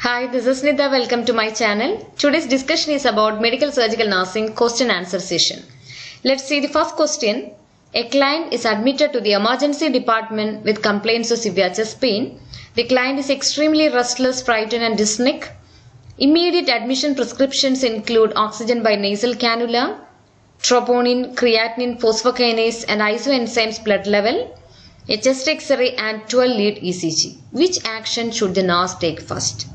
Hi, this is Nidha. Welcome to my channel. Today's discussion is about medical surgical nursing question answer session. Let's see the first question. A client is admitted to the emergency department with complaints of severe chest pain. The client is extremely restless, frightened and dyspneic. Immediate admission prescriptions include oxygen by nasal cannula, troponin, creatinine, phosphokinase and isoenzymes blood level, a chest X-ray and 12-lead ECG. Which action should the nurse take first?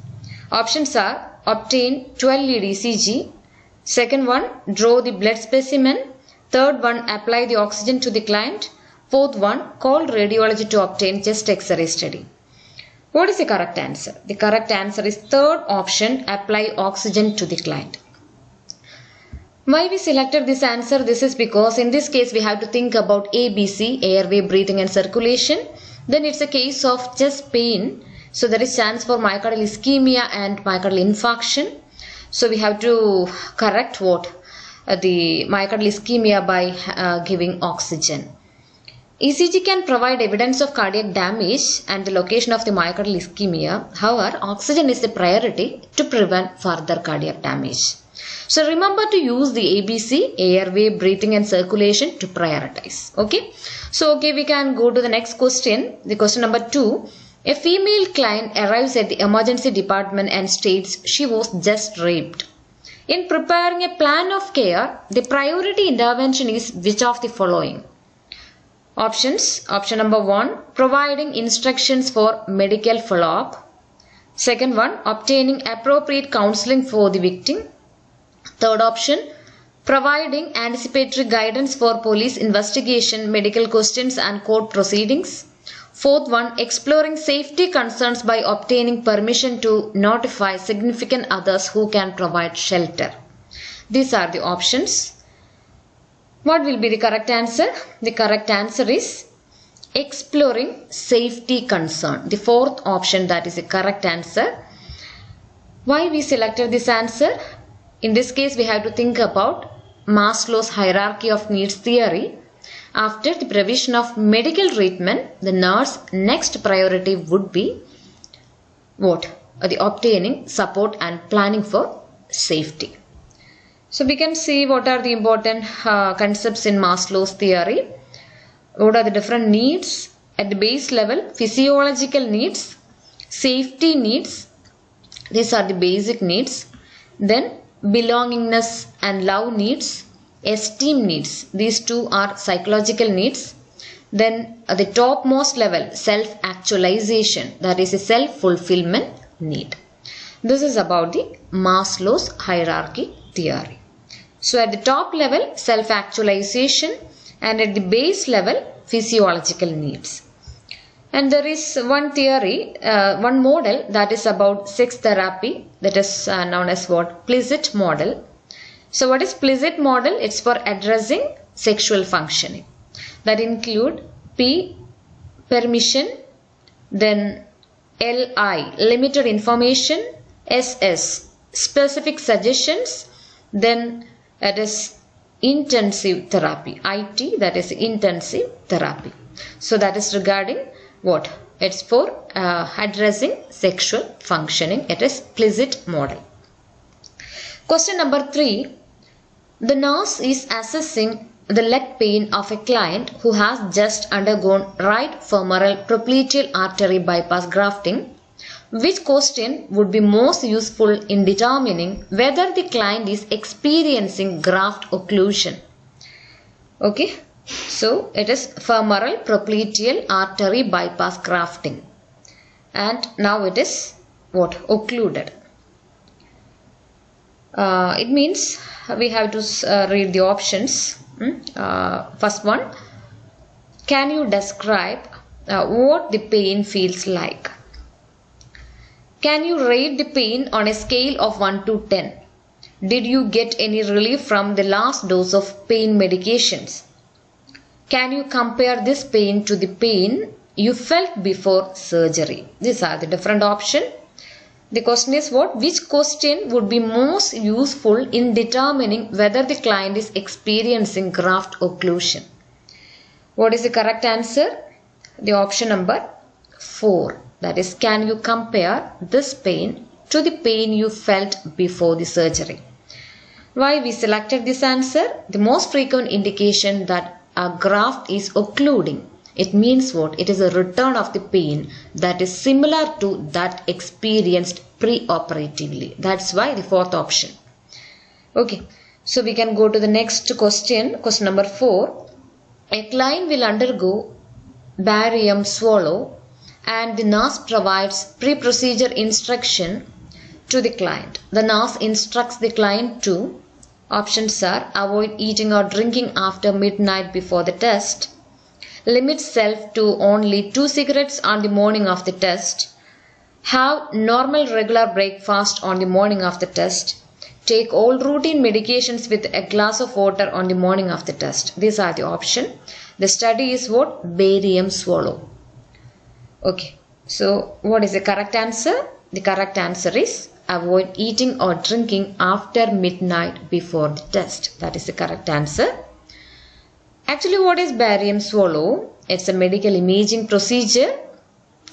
Options are obtain 12-lead ECG, second one draw the blood specimen, third one apply the oxygen to the client, fourth one call radiology to obtain chest X-ray study. What is the correct answer? The correct answer is third option, apply oxygen to the client. Why we selected this answer? This is because in this case we have to think about ABC, airway, breathing and circulation. Then it's a case of chest pain. So there is chance for myocardial ischemia and myocardial infarction. So we have to correct what? The myocardial ischemia by giving oxygen. ECG can provide evidence of cardiac damage and the location of the myocardial ischemia. However, oxygen is the priority to prevent further cardiac damage. So remember to use the ABC, airway, breathing and circulation to prioritize. Okay. So we can go to the next question. The question number 2. A female client arrives at the emergency department and states she was just raped. In preparing a plan of care, the priority intervention is which of the following? Options. Option number 1, providing instructions for medical follow-up. Second one, obtaining appropriate counseling for the victim. Third option, providing anticipatory guidance for police investigation, medical questions and court proceedings. Fourth one, exploring safety concerns by obtaining permission to notify significant others who can provide shelter. These are the options. What will be the correct answer? The correct answer is exploring safety concern. The fourth option, that is the correct answer. Why we selected this answer? In this case, we have to think about Maslow's hierarchy of needs theory. After the provision of medical treatment, the nurse's next priority would be what? The obtaining support and planning for safety. So we can see what are the important concepts in Maslow's theory. What are the different needs? At the base level, physiological needs, safety needs. These are the basic needs. Then belongingness and love needs. Esteem needs. These two are psychological needs. Then at the topmost level, self-actualization, that is a self-fulfillment need. This is about the Maslow's hierarchy theory. So at the top level, self-actualization, and at the base level, physiological needs. And there is one theory, one model that is about sex therapy, that is known as what? Plisset model. So what is Plisset model? It's for addressing sexual functioning. That include P, permission, then LI, limited information, SS, specific suggestions, then that is intensive therapy, IT, that is intensive therapy. So that is regarding what? It's for addressing sexual functioning. It is Plisset model. Question number 3. The nurse is assessing the leg pain of a client who has just undergone right femoral popliteal artery bypass grafting. Which question would be most useful in determining whether the client is experiencing graft occlusion? Okay, so it is femoral popliteal artery bypass grafting, and now it is what? Occluded. It means we have to read the options. First one, can you describe what the pain feels like? Can you rate the pain on a scale of 1 to 10? Did you get any relief from the last dose of pain medications? Can you compare this pain to the pain you felt before surgery? These are the different options. The question is what? Which question would be most useful in determining whether the client is experiencing graft occlusion? What is the correct answer? The option number 4. That is, can you compare this pain to the pain you felt before the surgery. Why we selected this answer? The most frequent indication that a graft is occluding. It means what? It is a return of the pain that is similar to that experienced pre-operatively. That's why the fourth option. Okay, so we can go to the next question. Question number 4. A client will undergo barium swallow and the nurse provides pre-procedure instruction to the client. The nurse instructs the client to, options are, avoid eating or drinking after midnight before the test, limit self to only 2 cigarettes on the morning of the test, have normal regular breakfast on the morning of the test, take all routine medications with a glass of water on the morning of the test. These are the options. The study is what? Barium swallow. Okay, so what is the correct answer? The correct answer is avoid eating or drinking after midnight before the test. That is the correct answer. Actually, what is barium swallow? It's a medical imaging procedure.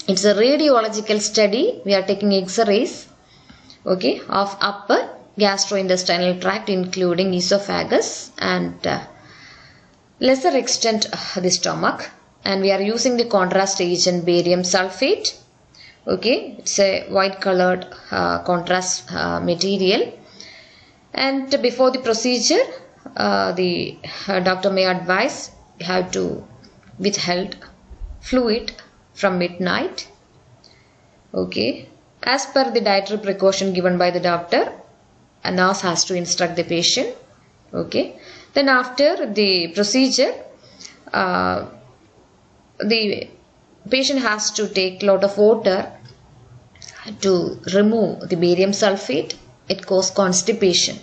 It's a radiological study. We are taking X-rays, okay, of upper gastrointestinal tract, including esophagus and lesser extent the stomach, and we are using the contrast agent barium sulfate. Okay, it's a white colored contrast material, and before the procedure the doctor may advise you have to withhold fluid from midnight. Okay, as per the dietary precaution given by the doctor, a nurse has to instruct the patient. Okay, then after the procedure the patient has to take lot of water to remove the barium sulfate. It causes constipation.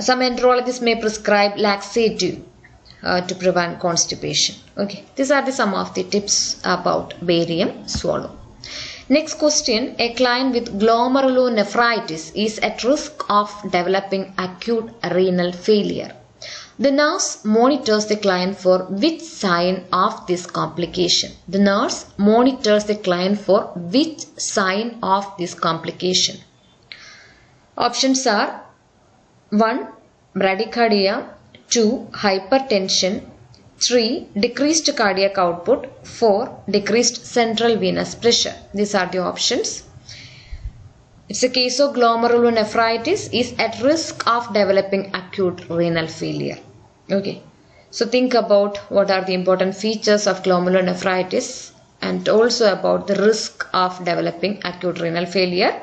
Some enterologists may prescribe laxative to prevent constipation. Okay, these are some of the tips about barium swallow. Next question. A client with glomerulonephritis is at risk of developing acute renal failure. The nurse monitors the client for which sign of this complication? The nurse monitors the client for which sign of this complication? Options are 1. Bradycardia, 2. Hypertension, 3. Decreased cardiac output, 4. Decreased central venous pressure. These are the options. It's a case of glomerulonephritis is at risk of developing acute renal failure. Okay, so think about what are the important features of glomerulonephritis and also about the risk of developing acute renal failure.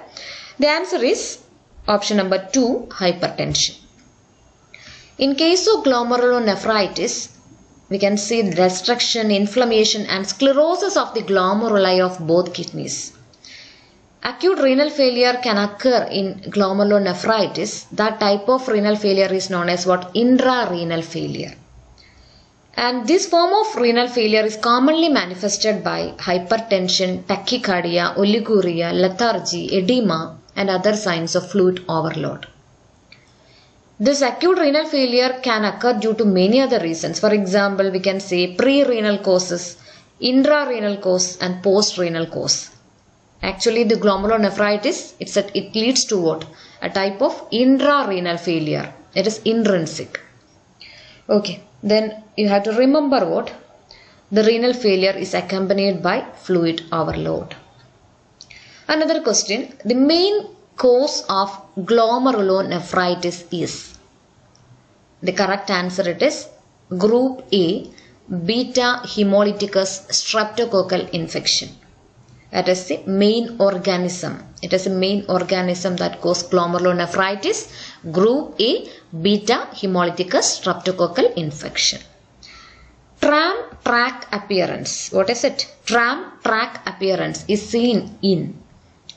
The answer is option number 2, hypertension. In case of glomerulonephritis, we can see destruction, inflammation and sclerosis of the glomeruli of both kidneys. Acute renal failure can occur in glomerulonephritis. That type of renal failure is known as what? Intrarenal failure. And this form of renal failure is commonly manifested by hypertension, tachycardia, oliguria, lethargy, edema and other signs of fluid overload. This acute renal failure can occur due to many other reasons. For example, we can say pre-renal causes, intrarenal cause and post-renal cause. Actually, the glomerulonephritis, it leads to what? A type of intrarenal failure. It is intrinsic. Okay, then you have to remember what? The renal failure is accompanied by fluid overload. Another question. The main cause of glomerulonephritis is? The correct answer it is Group A, beta hemolyticus streptococcal infection. That is the main organism. It is a main organism that causes glomerulonephritis. Group A, beta hemolyticus streptococcal infection. Tram track appearance. What is it? Tram track appearance is seen in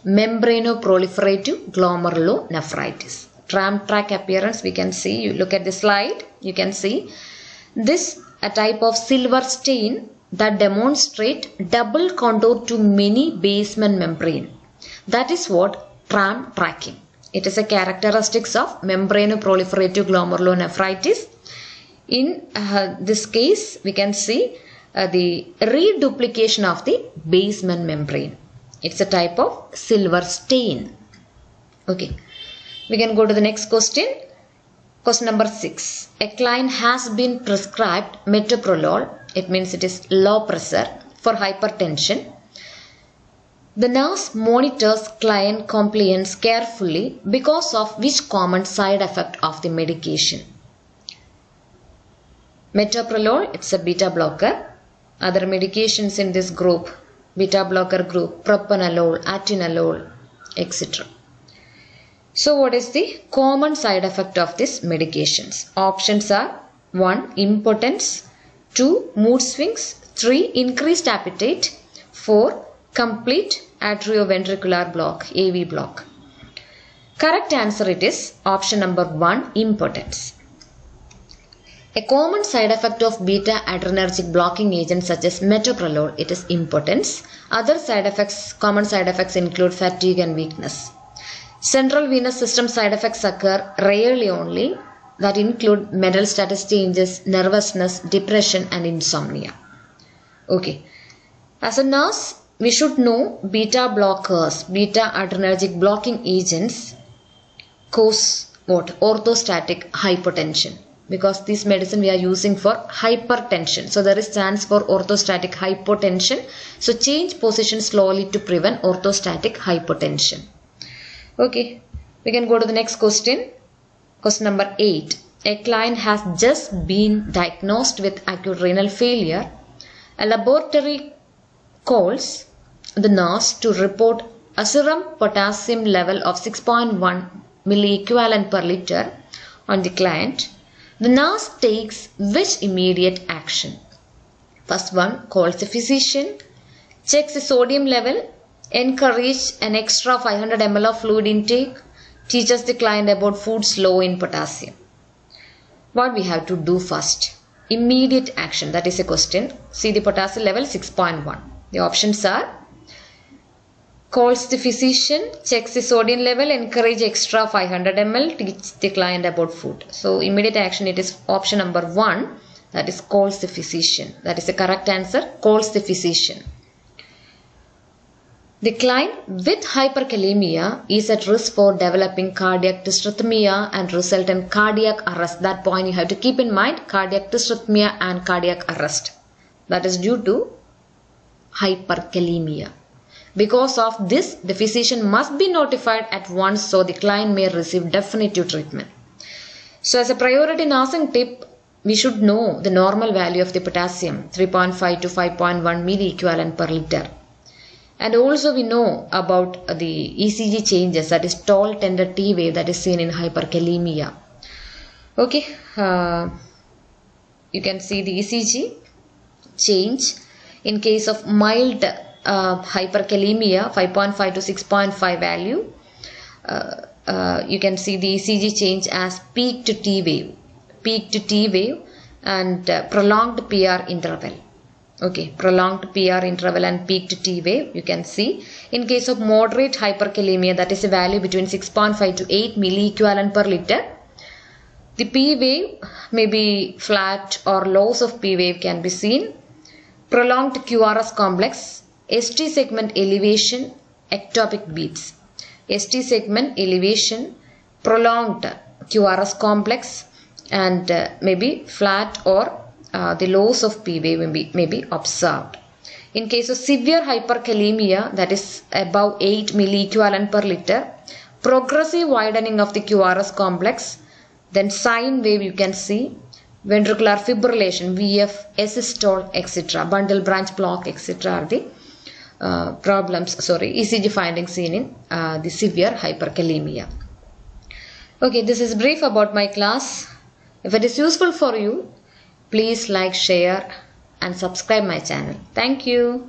membranoproliferative glomerulonephritis. Tram track appearance we can see. You look at the slide. You can see this a type of silver stain that demonstrate double contour to many basement membrane. That is what tram tracking. It is a characteristics of membranoproliferative glomerulonephritis. In this case, we can see the reduplication of the basement membrane. It's a type of silver stain. Okay. We can go to the next question. Question number 6. A client has been prescribed metoprolol. It means it is low pressure for hypertension. The nurse monitors client compliance carefully because of which common side effect of the medication? Metoprolol, it's a beta blocker. Other medications in this group, beta blocker group, propranolol, atenolol, etc. So what is the common side effect of these medications? Options are 1. Impotence, 2. Mood swings, 3. Increased appetite, 4. Complete atrioventricular block, AV block. Correct answer it is option number 1, impotence. A common side effect of beta adrenergic blocking agents such as metoprolol, it is impotence. Other common side effects include fatigue and weakness. Central venous system side effects occur rarely only, that include mental status changes, nervousness, depression and insomnia. Okay. As a nurse, we should know beta blockers, beta adrenergic blocking agents cause what? Orthostatic hypotension. Because this medicine we are using for hypertension. So there is chance for orthostatic hypotension. So change position slowly to prevent orthostatic hypotension. Okay, we can go to the next question. Question number 8. A client has just been diagnosed with acute renal failure. A laboratory calls the nurse to report a serum potassium level of 6.1 milliequivalent per liter on the client. The nurse takes which immediate action? First one, calls the physician, checks the sodium level, encourage an extra 500 ml of fluid intake, teaches the client about foods low in potassium. What we have to do first? Immediate action, that is a question. See the potassium level 6.1. The options are calls the physician, checks the sodium level, encourage extra 500 ml, teach the client about food. So immediate action, it is option number 1, that is calls the physician. That is the correct answer, calls the physician. The client with hyperkalemia is at risk for developing cardiac dysrhythmia and resultant cardiac arrest. That point you have to keep in mind, cardiac dysrhythmia and cardiac arrest. That is due to hyperkalemia. Because of this, the physician must be notified at once so the client may receive definitive treatment. So as a priority nursing tip, we should know the normal value of the potassium, 3.5 to 5.1 milliequivalent per liter. And also we know about the ECG changes, that is tall tender T wave that is seen in hyperkalemia. Okay, you can see the ECG change in case of mild hyperkalemia, 5.5 to 6.5 value. You can see the ECG change as peak to T wave and prolonged PR interval. Okay, prolonged PR interval and peak to T wave you can see. In case of moderate hyperkalemia, that is a value between 6.5 to 8 milliequivalent per liter. The P wave may be flat or loss of P wave can be seen. Prolonged QRS complex, ST segment elevation, ectopic beats. ST segment elevation, prolonged QRS complex and maybe flat or the loss of P wave may be observed. In case of severe hyperkalemia, that is above 8 milliequivalent per liter, progressive widening of the QRS complex, then sine wave you can see, ventricular fibrillation, VF, asystole, etc., bundle branch block, etc. are the ECG findings seen in the severe hyperkalemia. Okay, this is brief about my class. If it is useful for you, please like, share and subscribe my channel. Thank you.